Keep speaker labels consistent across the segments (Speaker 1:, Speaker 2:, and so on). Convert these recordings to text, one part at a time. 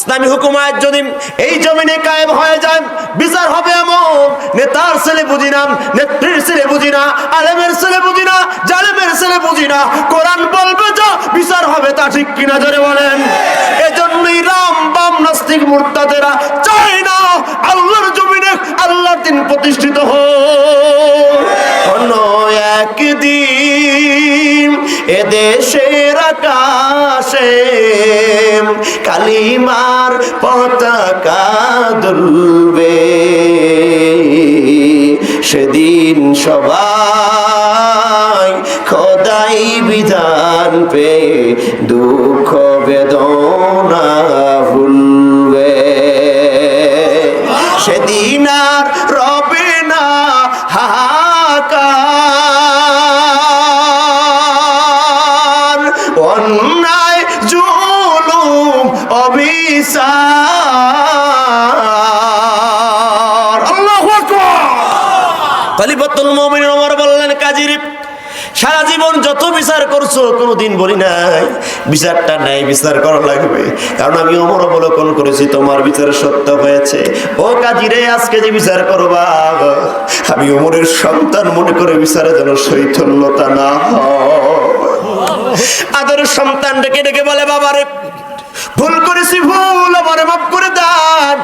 Speaker 1: ইসলামী হুকুমাত যদি এই জমিনে কায়েম হয়ে যায়, বিচার হবে এমন, নেতার ছেলে বুঝি না, নেত্রীর ছেলে বুঝি না, আলেমের ছেলে বুঝি না, জালেমের ছেলে বুঝি না, কোরআন বলবে যা বিচার হবে তা ঠিক কিনা জোরে বলেন। এজন্যই রাম বাম নাস্তিক মুরতাদেরা চায় না আল্লাহর জমিনে আল্লাহর দিন প্রতিষ্ঠিত হোক। কোন একদিন এদেশের আকাশে কালিমার পতাকা দুলবে, সেদিন সবাই খোদাই বিধান পে দুঃখ বেদনা ভুলবে, সেদিন আর রবে না হাহাকার, অন্যায় জুলুম অবিচার। আল্লাহু আকবার। খলিফাতুল মুমিনিন ওমর বললেন, কাজীর সারা জীবন যত বিচার করছো কোনোদিন বলি নাই বিচারটা ন্যায় বিচার করা লাগবে, কারণ আমি ওমর অবলোকন করেছি তোমার বিচারে সত্য হয়েছে। ও কাজীরে, আজকে যে বিচার করবা আমি ওমরের সন্তান মনে করে বিচারে যেন শৈথল্যতা না হয়। আদরের সন্তান ডেকে ডেকে বলে, বাবারে ভুল করেছি, ভুল আমারে মাফ করে দেন।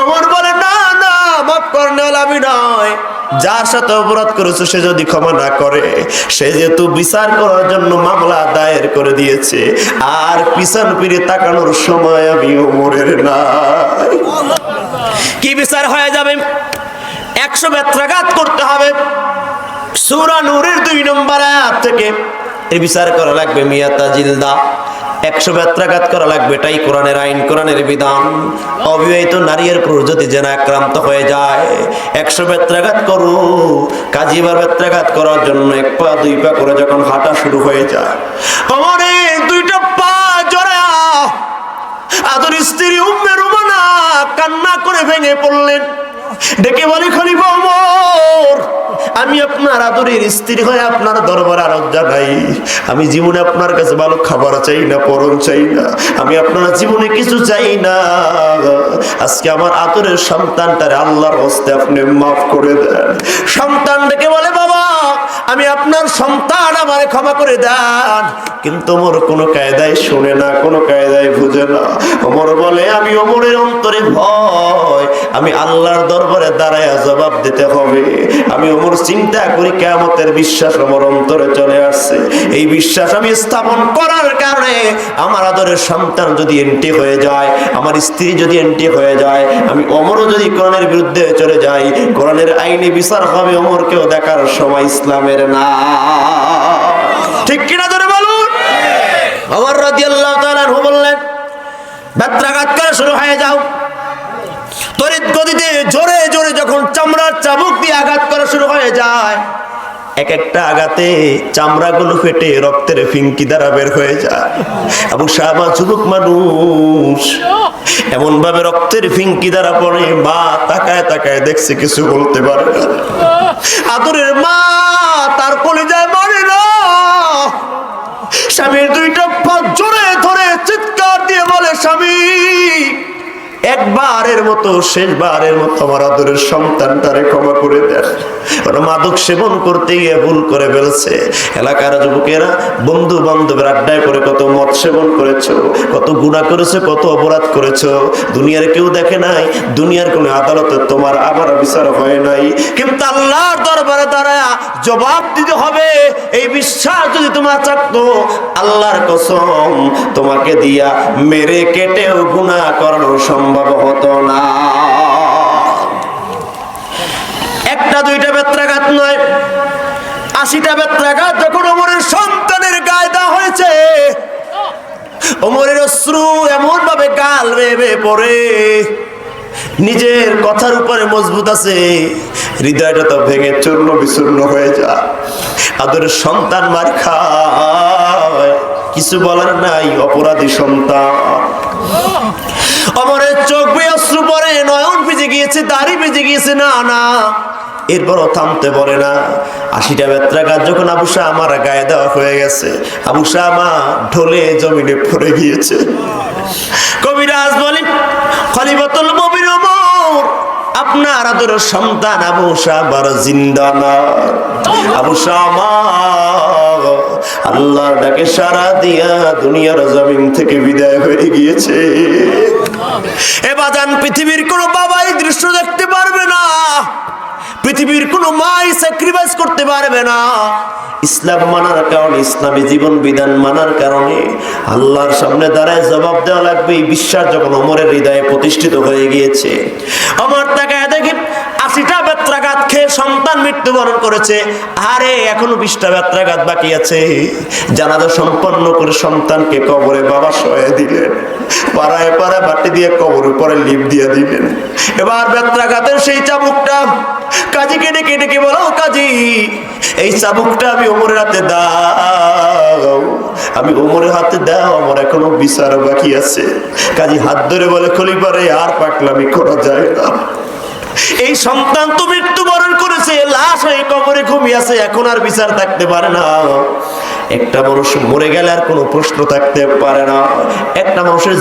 Speaker 1: ওমর বলে, না না, মাফ করনে হলে আমি নয়, যার সাথে অপরাধ করেছে সে যদি ক্ষমা না করে, সে যেহেতু বিচার করার জন্য মামলা দায়ের করে দিয়েছে, আর পিছন ফিরে তাকানোর সময় আমি ওমরের নাই। কি বিচার হয়ে যাবে? 100 বেত্রাঘাত করতে হবে। সূরা নূরের 2 নম্বর আয়াত থেকে এর বিচার করা লাগবে। মিয়াতা জিলদা 100 বেত্রাঘাত করা লাগবে, এটাই কোরআনের আইন, কোরআনের বিধান। অবিবাহিত নারীর পুরুষ যদি জেনা আক্রান্ত হয়ে যায় 100 বেত্রাঘাত করো। কাজী এবার বেত্রাঘাত করার জন্য 1 পা 2 পা করে যখন হাঁটা শুরু হয়ে যায়, আমারে 2টা পা জড়া আদর স্ত্রী উম্মে রুমানা কান্না করে ভেঙে পড়লেন, ডেকে বলে, খলিফা ওমর, আমি আপনার আদরের স্ত্রী হয়ে আপনার দরবারে আরজ জানাই, আমি জীবনে আপনার কাছে ভালো খাবার চাই না, পরন চাই না, আমি আপনার জীবনে কিছু চাই না। আজকে আমার আদরের সন্তানটারে আল্লাহর হস্তে আপনি মাফ করে দেন। সন্তান ডেকে বলে, বাবা আমি আপনার সন্তান, আমারে ক্ষমা করে দেন। কিন্তু ওমর কোনো কায়দায় শুনে না, কোনো কায়দায় বুঝে না। ওমর বলে, আমি ওমরের অন্তরে ভয়, আমি আল্লাহর দরবারে দাঁড়ায় জবাব দিতে হবে। আমি ওমর চিন্তা করি কিয়ামতের বিশ্বাস আমার অন্তরে চলে আসছে, এই বিশ্বাস আমি স্থাপন করার কারণে আমার আদরের সন্তান যদি এন্টি হয়ে যায়, আমার স্ত্রী যদি এন্টি হয়ে যায়, আমি ওমরও যদি কোরআনের বিরুদ্ধে চলে যাই, কোরআনের আইনে বিচার হবে, ওমরকেও দেখার সময় ইসলামের না। ঠিক কিনা ধরে বলুন? ওমর রাদিয়াল্লাহু তাআলা আনহু বললেন, বেত্রাঘাত করা শুরু হয়ে যাও। তড়িৎ গতিতে জোরে জোরে যখন চামড়ার চাবুক দিয়ে আঘাত করা শুরু হয়ে যায়, এক একটা আঘাতে চামড়াগুলো ফেটে রক্তের ফিঙ্কি দ্বারা বের হয়ে যায়। আবু শামা যুবক মানুষ, এমন ভাবে রক্তের ফিঙ্কি দ্বারা পড়ে, মা তাকায় তাকায় দেখছে, কিছু বলতে পারে না। আদরের মা তার কলিজায় মরে না। স্বামীর 2টা পা জোরে ধরে চিৎকার দিয়ে বলে, স্বামী একবারের মতো, শেষবারের মতো আমার আদরের সন্তানটারে ক্ষমা করে দেন। ওরা মাদক সেবন করতে গিয়ে ভুল করে ফেলছে। এলাকার যুবকেরা বন্ধু বান্ধবের আড্ডায় করে কত মদ সেবন করেছো, কত গুনাহ করেছো, কত অপরাধ করেছো, দুনিয়ার কেউ দেখে নাই, দুনিয়ার কোনো আদালতে তোমার আমার বিচার হয় নাই, কিন্তু আল্লাহর দরবারে দাঁড়ায় জবাব দিতে হবে। এই বিশ্বাস যদি তোমার থাকতো, আল্লাহর কসম তোমাকে দিয়া মেরে কেটেও গুনাহ করানো সম্ভব হতো না। 1টা 2টা বেত্রাঘাত নয়, 80টা বেত্রাঘাত যখন ওমরের সন্তানের গায়ে দেওয়া হয়েছে, ওমরের অশ্রু এমন ভাবে গাল বেয়ে পড়ে, নিজের কথার উপরে মজবুত আছে, হৃদয়টা তো ভেঙে চূর্ণ বিচূর্ণ হয়ে যায়। আদরের সন্তান মার খায়, কিছু বলার নাই, অপরাধী সন্তান। ওমরের চোখ বেয়ে অশ্রু পড়ে, নয়ন ভিজে গিয়েছে, দাড়ি ভিজে গিয়েছে, না না এরপরও থামতে বলে না। 80টা বেত্রাঘাত যখন আবু শামার গায়ে দেওয়া হয়ে গেছে, আবু শামা ঢলে জমিনে পড়ে গিয়েছে। কবিরাজ বলেন, খলিফাতুল মুমিন ওমর, আপনার আদরের সন্তান আবু শামার জিন্দা না। আবু শামা আল্লাহর ডাকে সাড়া দিয়া দুনিয়ার জমিন থেকে বিদায় হয়ে গিয়েছে। এবার জান, পৃথিবীর কোন বাবাই দৃশ্য দেখতে পারবে না, পৃথিবীর কোন মাই স্যাক্রিফাইস করতে পারবে না। ইসলাম মানার কারণে, ইসলামী জীবন বিধান মানার কারণে আল্লাহর সামনে দাঁড়ায় জবাব দেওয়া লাগবে। এই বিশ্বাস যখন ওমরের হৃদয়ে প্রতিষ্ঠিত হয়ে গিয়েছে, ওমর তাকায় দেখে 80টা বেত্রাঘাত খেয়ে সন্তান মৃত্যুবরণ করেছে। আরে এখনো 20টা বেত্রাঘাত বাকি আছে। জানাজা সম্পন্ন করে সন্তানকে কবরে বাবা শোয়ে দিলেন, পাড়ায় পাড়ায় বাটি দিয়ে কবরের পরে লিপ দিয়ে দিলেন। এবার বেত্রাঘাতের সেই চাবুকটা কাজীকে ডেকে ডেকে বলো, কাজী এই চাবুকটা আমি ওমরের হাতে দাও, আমি ওমরের হাতে দাও, আমার এখনো বিচার বাকি আছে। কাজী হাত ধরে বলে, খলিফারে আর পাকলামি করা যায় না, এই সন্তান তো মৃত্যুবরণ করেছে, লাশ হয়ে কবরে ঘুমিয়ে আছে, এখন আর বিচার থাকতে পারে না। একটা মানুষ মরে গেলে আর কোনো প্রশ্ন থাকতে পারে না। একটা মানুষের